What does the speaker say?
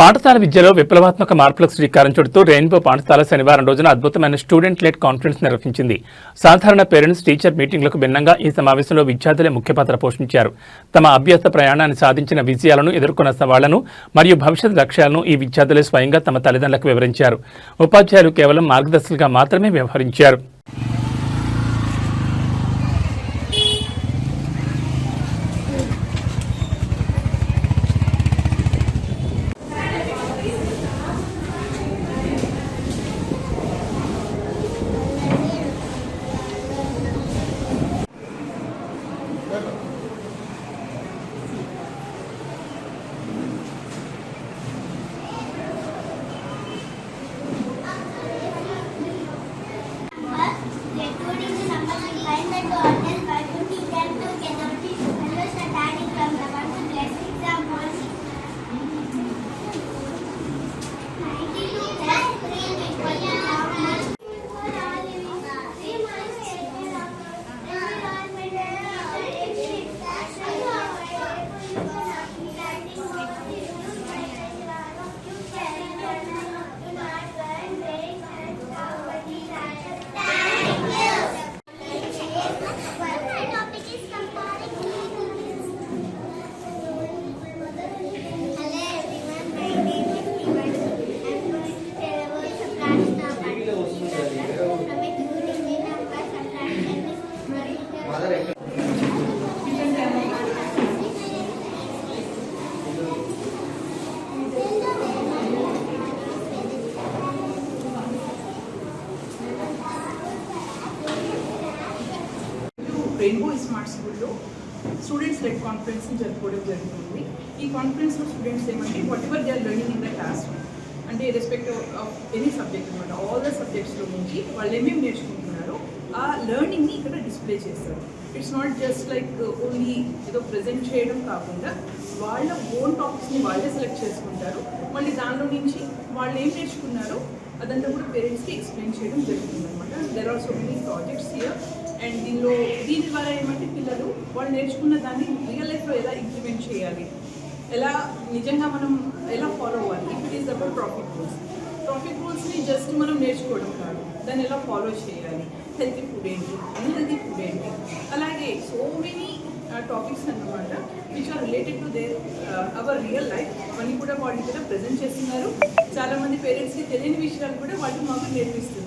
పాఠశాల విద్యలో విప్లవాత్మక మార్పులకు శ్రీకారం చుడుతూ రెయిన్బో పాఠశాల శనివారం రోజున అద్భుతమైన స్టూడెంట్ లెడ్ కాన్ఫరెన్స్ నిర్వహించింది. సాధారణ పేరెంట్స్ టీచర్ మీటింగ్లకు భిన్నంగా ఈ సమావేశంలో విద్యార్థులే ముఖ్య పాత్ర పోషించారు. తమ అభ్యాస ప్రయాణాన్ని సాధించిన విజయాలను, ఎదుర్కొన్న సవాళ్లను మరియు భవిష్యత్ లక్ష్యాలను ఈ విద్యార్థులే స్వయంగా తమ తల్లిదండ్రులకు వివరించారు. ఉపాధ్యాయులు కేవలం మార్గదర్శకులుగా మాత్రమే వ్యవహరించారు. రెయిన్బో స్మార్ట్ స్కూల్లో స్టూడెంట్స్ లెడ్ కాన్ఫరెన్స్ జరుపుకోవడం జరుగుతుంది. ఈ కాన్ఫరెన్స్లో స్టూడెంట్స్ ఏమంటే whatever they are learning in the classroom, అంటే రెస్పెక్టివ్ ఆఫ్ ఎనీ సబ్జెక్ట్ అనమాట, ఆల్ ద సబ్జెక్ట్స్లో నుంచి వాళ్ళు ఏమేమి నేర్చుకుంటున్నారో ఆ లెర్నింగ్ని ఇక్కడ డిస్ప్లే చేస్తారు. It's not just like only ఏదో ప్రజెంట్ చేయడం కాకుండా వాళ్ళ ఓన్ టాపిక్స్ని వాళ్ళే సెలెక్ట్ చేసుకుంటారు. మళ్ళీ దానిలో నుంచి వాళ్ళు ఏం నేర్చుకున్నారో అదంతా కూడా పేరెంట్స్కి ఎక్స్ప్లెయిన్ చేయడం జరుగుతుంది అనమాట. There are so many projects here. And దీని ద్వారా ఏమంటే పిల్లలు వాళ్ళు నేర్చుకున్న దాన్ని రియల్ లైఫ్లో ఎలా ఇంప్లిమెంట్ చేయాలి, ఎలా నిజంగా మనం ఎలా ఫాలో అవ్వాలి. If it is about traffic రూల్స్ని జస్ట్ మనం నేర్చుకోవడం కాదు, దాన్ని ఎలా ఫాలో చేయాలి, హెల్తీ ఫుడ్ ఏంటి, అన్హెల్తీ ఫుడ్ ఏంటి, అలాగే సో మెనీ టాపిక్స్ అన్నమాట which are related to their our real life. అవన్నీ కూడా వాళ్ళు ఇక్కడ ప్రజెంట్ చేస్తున్నారు. చాలామంది పేరెంట్స్కి తెలియని విషయాలు కూడా వాళ్ళు మాకు నేర్పిస్తున్నారు.